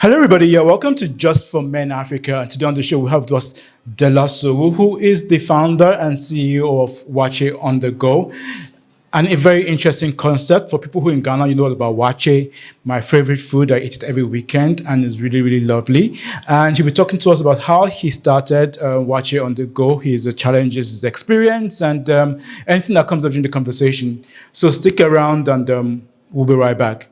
Hello, everybody. Yeah, welcome to Just for Men Africa. And today on the show, we have with us Dela Sowu, who is the founder and CEO of Wache on the Go. And a very interesting concept for people who in Ghana, you know about Wache, my favorite food. I eat it every weekend and it's really, really lovely. And he'll be talking to us about how he started Wache on the Go, his challenges, his experience, and anything that comes up during the conversation. So stick around and we'll be right back.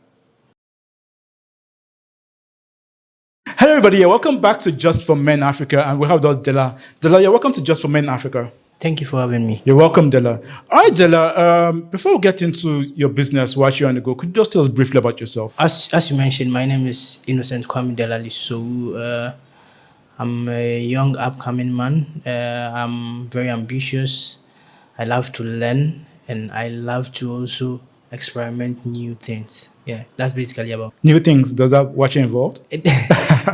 Hello, everybody. Yeah, welcome back to Just for Men Africa, and we have those Dela. Dela, you're welcome to Just for Men Africa. Thank you for having me. You're welcome, Dela. All right, Dela. Before we get into your business, what you're on the go, could you just tell us briefly about yourself? As you mentioned, my name is Innocent Kwame Delali. So I'm a young upcoming man. I'm very ambitious. I love to learn, and I love to also experiment new things. Yeah, that's basically about New things. Does that watch involved? it.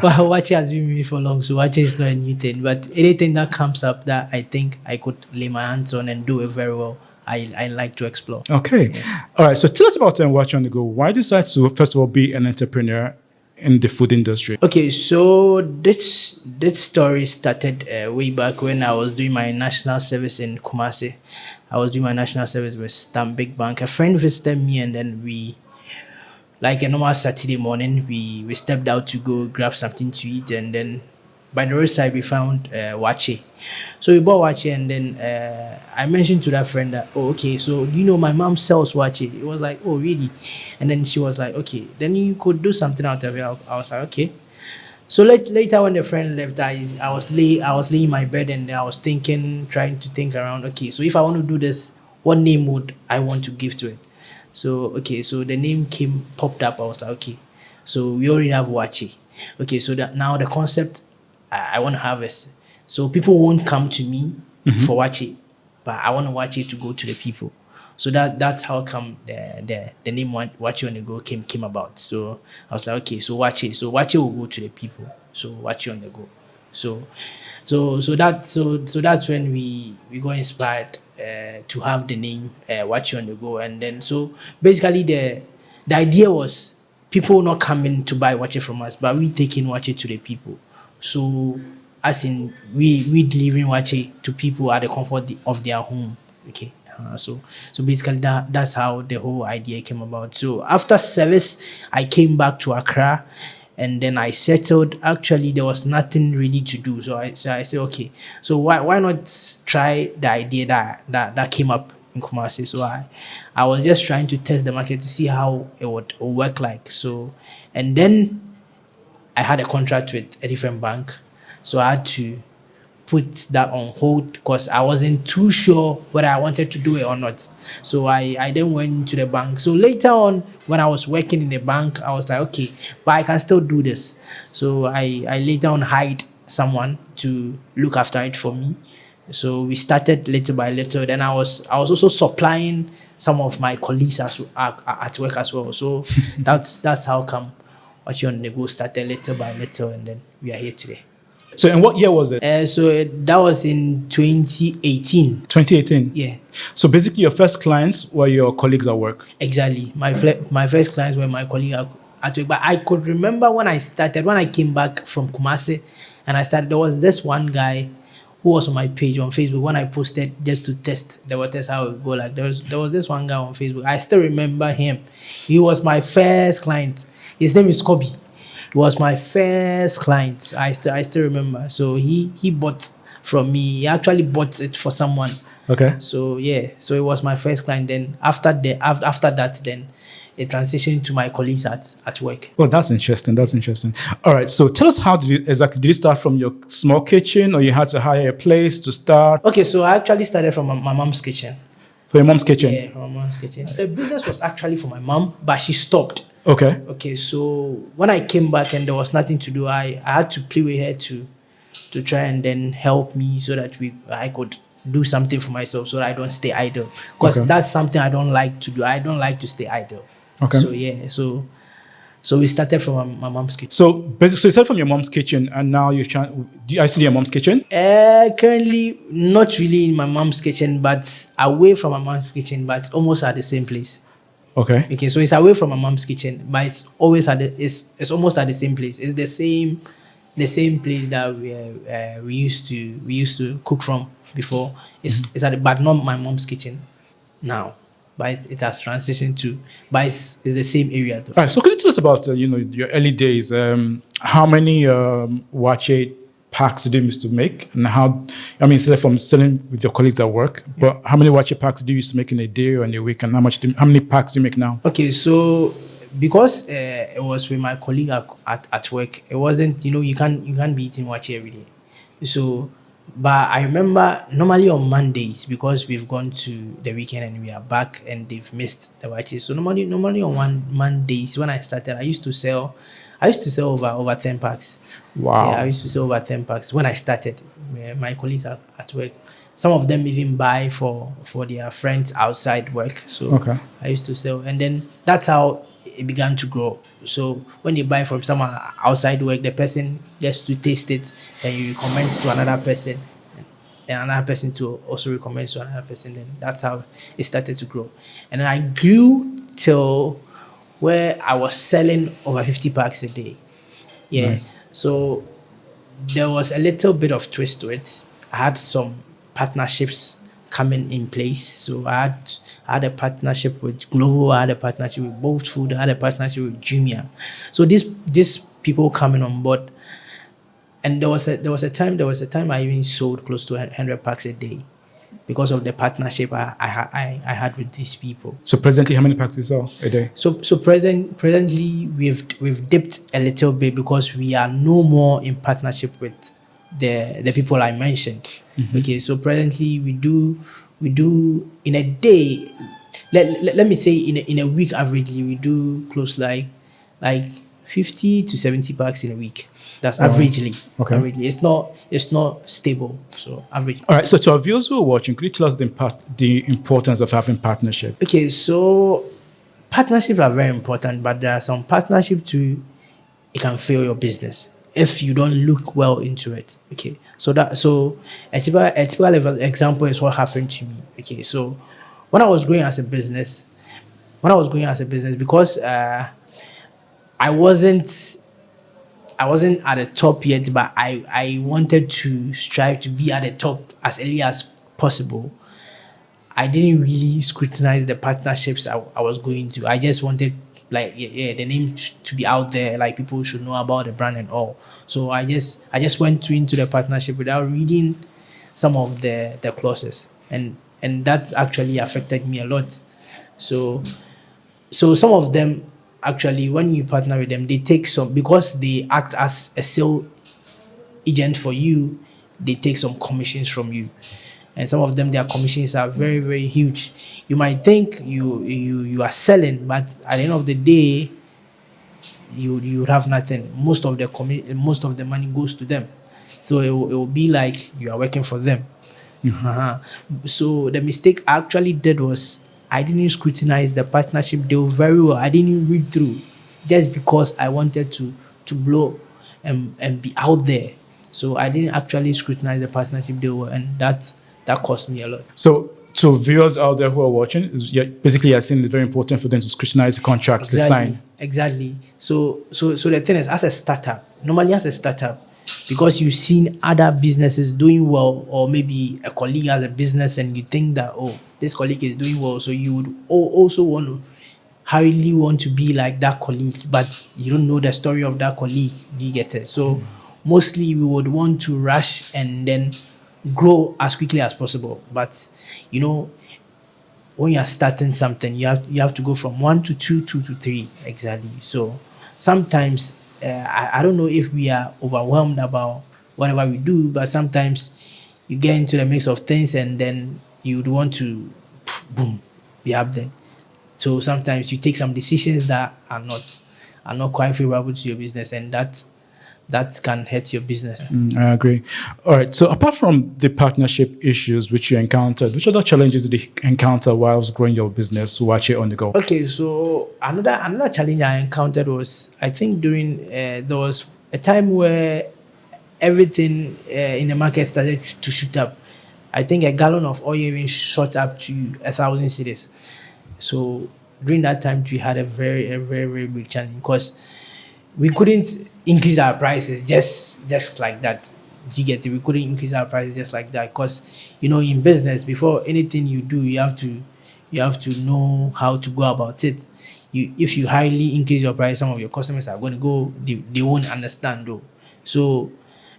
But watching has been with me for long, so watching is not a new thing. But anything that comes up that I think I could lay my hands on and do it very well, I like to explore. Okay. All right. So tell us about Watch on the Go. Why decide to first of all be an entrepreneur in the food industry? Okay, so this story started way back when I was doing my national service in Kumasi. I was doing my national service with Stanbic Bank. A friend visited me, and then we, like a normal Saturday morning, we stepped out to go grab something to eat, and then by the roadside we found Wache. So we bought Wache, and then I mentioned to that friend that, oh, okay, so do you know my mom sells Wache? It was like, oh, really? And then she was like, okay, then you could do something out of it. I was like, okay. So later when the friend left, I was laying in my bed, and I was trying to think around, okay, so if I want to do this, what name would I want to give to it? So okay, so the name popped up. I was like, okay, so we already have Wache. Okay, so that now the concept I want to have is, so people won't come to me for Wache, but I want Wache to go to the people. So that's how come the name Wache on the Go came about. So I was like, okay, so Wache will go to the people. So Wache on the Go. So that's when we got inspired to have the name Wache on the Go. And then so basically the idea was people not coming to buy Wache from us, but we taking Wache to the people. So as in we delivering Wache to people at the comfort of their home. Okay. So basically that's how the whole idea came about. So after service, I came back to Accra, and then I settled. Actually, there was nothing really to do, so I said, okay, so why not try the idea that came up in Kumasi? So I was just trying to test the market to see how it would work like. So, and then I had a contract with a different bank, so I had to put that on hold because I wasn't too sure whether I wanted to do it or not. So I then went to the bank. So later on, when I was working in the bank, I was like, okay, but I can still do this. So I later on hired someone to look after it for me. So we started little by little. Then I was also supplying some of my colleagues at work as well. So that's how come Wache on the Go started little by little, and then we are here today. So in what year was it? That was in 2018. 2018. Yeah, So basically, your first clients were your colleagues at work. exactly. My first clients were my colleague at work. But I could remember when I came back from Kumasi, and I started. There was this one guy who was on my page on Facebook when I posted just to test how it would go. Like there was this one guy on Facebook. I still remember him. He was my first client. His name is Kobe. He was my first client. I still remember. So he bought from me. He actually bought it for someone. Okay. So yeah. So it was my first client. Then after that, then it transitioned to my colleagues at work. Well, that's interesting. That's interesting. All right. So tell us how did you start from your small kitchen, or you had to hire a place to start? Okay, so I actually started from my mom's kitchen. For your mom's kitchen? Yeah, from my mom's kitchen. The business was actually for my mom, but she stopped. Okay. Okay, so when I came back and there was nothing to do, I had to play with her to try and then help me so that I could do something for myself so that I don't stay idle. Because that's something I don't like to do. I don't like to stay idle. Okay. So yeah, so we started from my mom's kitchen. So basically, so you started from your mom's kitchen, and now are you still in your mom's kitchen? Currently, not really in my mom's kitchen, but away from my mom's kitchen, but almost at the same place. Okay, so it's away from my mom's kitchen, but it's always it's almost at the same place. It's the same place that we used to cook from before. It's but not my mom's kitchen now. But it has transitioned to, but it's the same area though. All right. So could you tell us about your early days? How many Wache packs did you used to make, and how? I mean, instead from selling with your colleagues at work, but how many Wache packs do you used to make in a day or in a week, and how many packs do you make now? Okay, so because it was with my colleague at work, it wasn't, you can't be eating wachi every day. So, but I remember normally on Mondays, because we've gone to the weekend and we are back and they've missed the wachi. So normally on Mondays when I started, I used to sell over 10 packs. Wow. Yeah, I used to sell over 10 packs when I started. My colleagues at work, some of them even buy for their friends outside work. So Okay. I used to sell, and then that's how it began to grow. So when you buy from someone outside work, the person gets to taste it, then you recommend to another person, and another person to also recommend to another person. Then that's how it started to grow, and then I grew till where I was selling over 50 packs a day. Yeah. Nice. So there was a little bit of twist to it. I had some partnerships coming in place. So I had a partnership with Glovo, I had a partnership with Bolt Food, I had a partnership with Jumia. So these people coming on board, and there was a time I even sold close to 100 packs a day because of the partnership I had with these people. So presently, how many packs do you sell a day? So presently we've dipped a little bit because we are no more in partnership with the people I mentioned. Okay, so presently we do in a day, let me say in a week averagely we do close like 50 to 70 packs in a week. That's averagely. Okay. Averagely. It's not stable. So average. All right. So to our viewers who are watching, could you tell us the importance of having partnership? Okay, so partnerships are very important, but there are some partnerships too, it can fail your business if you don't look well into it. Okay, so a typical example is what happened to me. Okay, so when I was growing as a business, because I wasn't at the top yet, but I wanted to strive to be at the top as early as possible. I didn't really scrutinize the partnerships I was going to. I just wanted the name to be out there, like people should know about the brand and all. So I just went into the partnership without reading some of the clauses, and that actually affected me a lot. So some of them actually, when you partner with them, they take some, because they act as a sale agent for you, they take some commissions from you. And some of them, their commissions are very, very huge. You might think you are selling, but at the end of the day, you have nothing. Most of the money goes to them. So it will be like you are working for them. So the mistake I actually did was I didn't scrutinize the partnership deal very well. I didn't read through, just because I wanted to blow and be out there. So I didn't actually scrutinize the partnership deal well, and that cost me a lot. So to viewers out there who are watching, basically you're saying it's very important for them to scrutinize the contracts they sign. Exactly. So the thing is, as a startup, because you've seen other businesses doing well, or maybe a colleague has a business and you think that, oh, this colleague is doing well, so you would also hurriedly want to be like that colleague, but you don't know the story of that colleague. Do you get it? So mostly we would want to rush and then grow as quickly as possible. But when you're starting something, you have to go from 1 to 2, 2 to 3 exactly. So sometimes I don't know if we are overwhelmed about whatever we do, but sometimes you get into the mix of things and then you would want to boom, be up there. So sometimes you take some decisions that are not quite favorable to your business, and that can hurt your business. I agree. All right. So apart from the partnership issues which you encountered, which other challenges did you encounter whilst growing your business, Wache on the Go? Okay, so another challenge I encountered was, I think during there was a time where everything in the market started to shoot up. I think a gallon of oil even shot up to 1,000 cedis. So during that time we had a very very big challenge because we couldn't increase our prices just like that. Do you get it? We couldn't increase our prices just like that because in business, before anything you do, you have to know how to go about it. If you highly increase your price, some of your customers are going to go. They won't understand though. So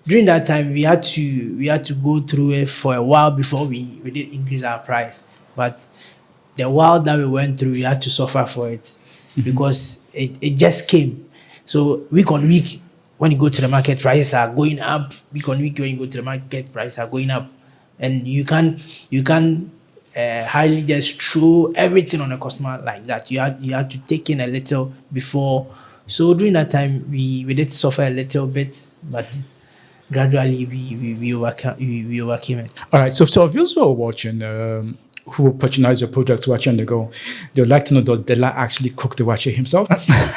during that time, we had to go through it for a while before we did increase our price. But the while that we went through, we had to suffer for it because it just came. So week on week, when you go to the market, prices are going up. Week on week, when you go to the market, prices are going up, and you can't highly just throw everything on a customer like that. You had to take in a little before. So during that time, we did suffer a little bit, but gradually we overcame it. All right. So viewers who are watching, who will patronize your product Wache on the go, they would like to know, does Dela actually cook the Wache himself?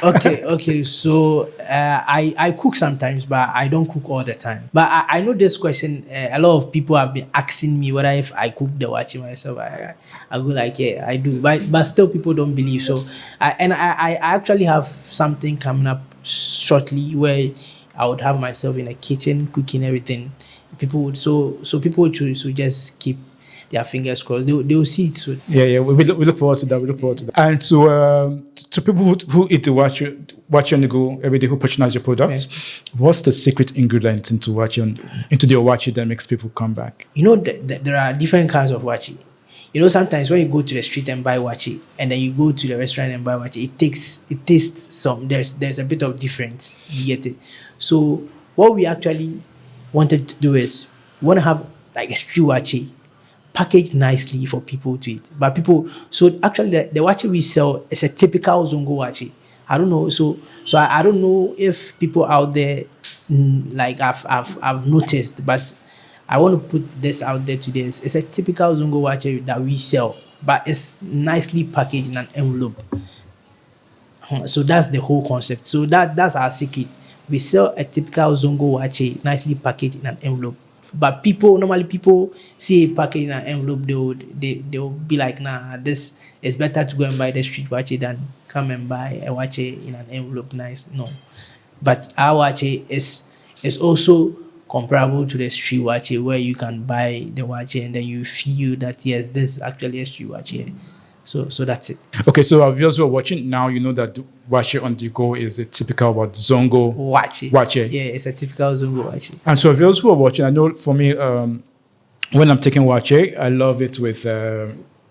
Okay. So I cook sometimes, but I don't cook all the time. But I know this question. A lot of people have been asking me whether if I cook the Wache myself. I go like, yeah, I do. But still, people don't believe. So I actually have something coming up shortly where I would have myself in a kitchen cooking everything. People would people would just keep their fingers crossed. They will see it soon. Yeah. We look forward to that. And to people who eat the Wache on the go every day, who patronize your products, what's the secret ingredient into your Wache that makes people come back? There are different kinds of Wache. Sometimes when you go to the street and buy Wache, and then you go to the restaurant and buy Wache, it tastes some. There's a bit of difference. You get it? So what we actually wanted to do is we want to have like a stew Wache, packaged nicely for people to eat. But so actually the Wache we sell is a typical Zongo Wache. I don't know. So I don't know if people out there like I've noticed, but I want to put this out there today. It's a typical Zongo Wache that we sell, but it's nicely packaged in an envelope. So that's the whole concept. So that's our secret. We sell a typical Zongo Wache nicely packaged in an envelope. But normally people see a package in an envelope, they'll be like, nah, this is better to go and buy the street Wache than come and buy a Wache in an envelope nice. No. But our Wache is also comparable to the street Wache, where you can buy the Wache and then you feel that yes, this is actually a street Wache. So that's it. Okay, so our viewers who are watching now, you know that Wache on the go is a typical Zongo Wache. Yeah, it's a typical Zongo Wache. And so viewers who are watching, I know for me, when I'm taking Wache, I love it with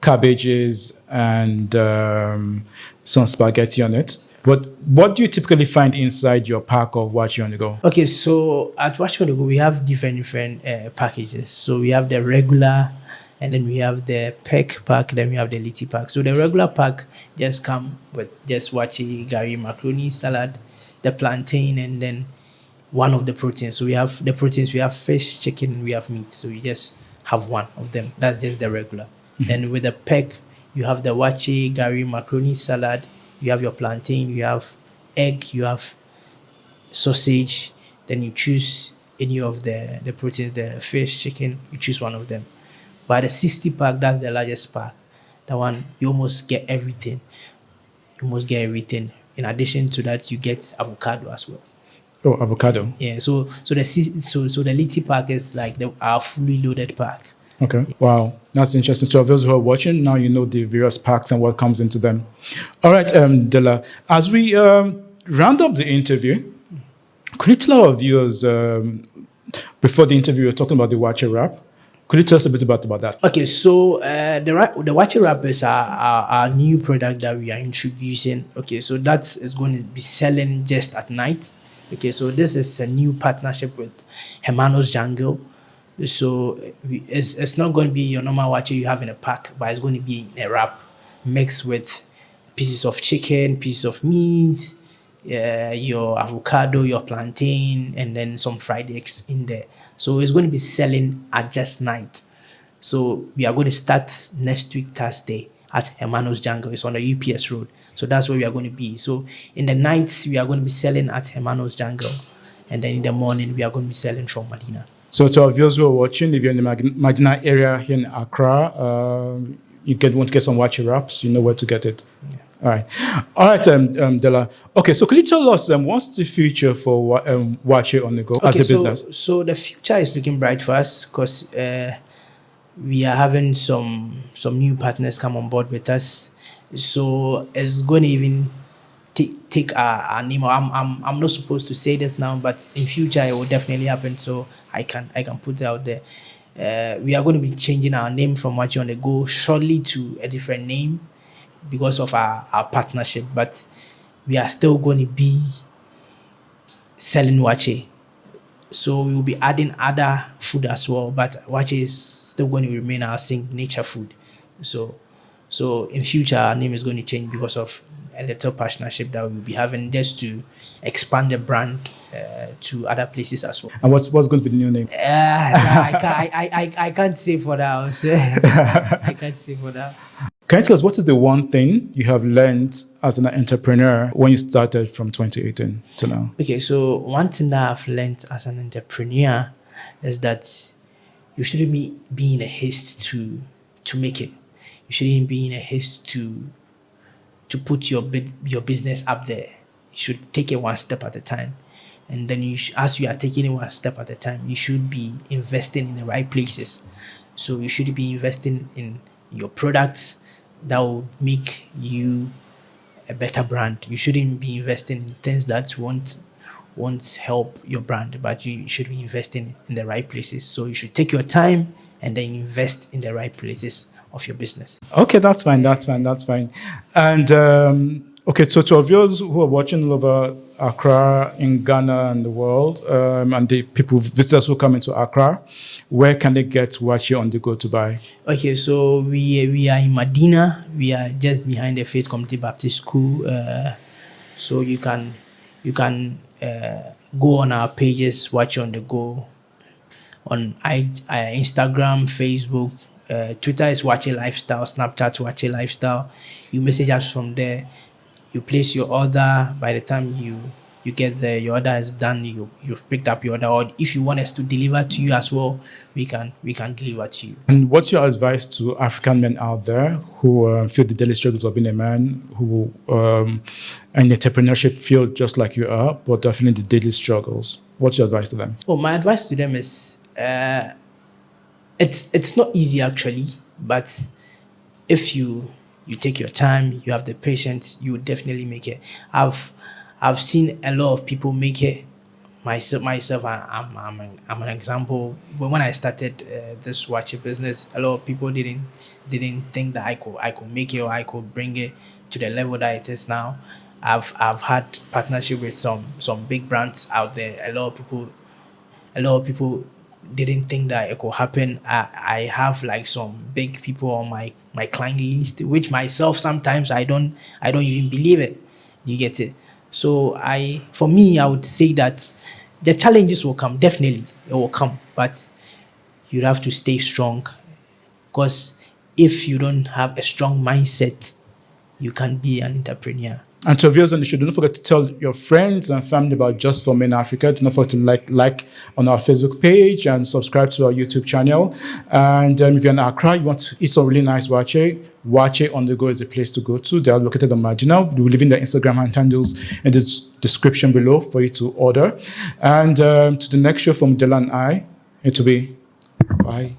cabbages and some spaghetti on it. But what do you typically find inside your pack of Wache on the go? Okay, so at Wache on the go, we have different packages. So we have the regular, and then we have the peck pack, then we have the liti pack. So the regular pack just come with just Wache, gari, macaroni, salad, the plantain, and then one of the proteins. So we have the proteins, we have fish, chicken, we have meat. So you just have one of them. That's just the regular. Mm-hmm. Then with the peck, you have the Wache, gari, macaroni, salad, you have your plantain, you have egg, you have sausage. Then you choose any of the proteins, the fish, chicken, you choose one of them. But the 60 pack, that's the largest pack. That one, you almost get everything. In addition to that, you get avocado as well. Oh, avocado. Yeah. So the liti pack is like our fully loaded pack. Okay. Wow, that's interesting. So those who are watching now, you know the various packs and what comes into them. All right, Dela. As we round up the interview, could you tell our viewers before the interview, we were talking about the Wache wrap. Could you tell us a bit about that? Okay, so the Wache wrap is our new product that we are introducing. Okay, so that is going to be selling just at night. Okay, so this is a new partnership with Hermanos Jungle. So it's not going to be your normal Wache you have in a pack, but it's going to be in a wrap mixed with pieces of chicken, pieces of meat, your avocado, your plantain, and then some fried eggs in there. So it's going to be selling at just night. So we are going to start next week, Thursday, at Hermanos Jungle. It's on the UPS road. So that's where we are going to be. So in the nights, we are going to be selling at Hermanos Jungle. And then in the morning, we are going to be selling from Medina. So to our viewers who are watching, if you're in the Medina area here in Accra, you want to get some Wache wraps, you know where to get it. Yeah. All right, Della. Okay, so could you tell us what's the future for Wache on the Go as a business? So the future is looking bright for us because we are having some new partners come on board with us. So it's going to even take our name. I'm not supposed to say this now, but in future it will definitely happen. So I can put it out there. We are going to be changing our name from Wache on the Go shortly to a different name because of our partnership, but we are still going to be selling Wache. So we will be adding other food as well, but Wache is still going to remain our signature food. So in future our name is going to change because of a little partnership that we'll be having just to expand the brand to other places as well. And what's going to be the new name? I can't say for now. I can't say for now. Can you tell us what is the one thing you have learned as an entrepreneur when you started from 2018 to now? Okay, so one thing that I've learned as an entrepreneur is that you shouldn't be in a haste to make it. You shouldn't be in a haste to put your business up there. You should take it one step at a time. And then as you are taking it one step at a time, you should be investing in the right places. So you should be investing in your products that will make you a better brand. You shouldn't be investing in things that won't help your brand, but you should be investing in the right places. So you should take your time and then invest in the right places of your business. Okay, that's fine. And okay, so to our viewers who are watching all over Accra, in Ghana and the world, and the visitors who come into Accra, where can they get Wache on the Go to buy? Okay, so we are in Medina. We are just behind the Faith Community Baptist School. So you can go on our pages, Wache on the Go, on Instagram, Facebook. Twitter is Wache Lifestyle, Snapchat Wache Lifestyle. You message us from there. You place your order. By the time you get there, your order is done. You've picked up your order. Or if you want us to deliver to you as well, we can deliver to you. And what's your advice to African men out there who feel the daily struggles of being a man, who in the entrepreneurship field just like you are, but are feeling the daily struggles? What's your advice to them? Oh, my advice to them is it's not easy actually, but if you take your time, you have the patience, you will definitely make it. I've seen a lot of people make it. Myself, I'm an example. But when I started this Wache business, a lot of people didn't think that I could make it or I could bring it to the level that it is now. I've had partnership with some big brands out there. A lot of people didn't think that it could happen. I have like some big people on my client list, which myself sometimes I don't even believe it. You get it? So for me, I would say that the challenges will come. Definitely, it will come, but you have to stay strong. Because if you don't have a strong mindset, you can't be an entrepreneur. And to viewers on the show, don't forget to tell your friends and family about Just for Men Africa. Do not forget to like on our Facebook page and subscribe to our YouTube channel. And if you're in Accra, you want to eat some really nice Wache on the Go is a place to go to. They are located on Marginal. We will leave in the Instagram handles in the description below for you to order. And to the next show from Della and I, it will be bye.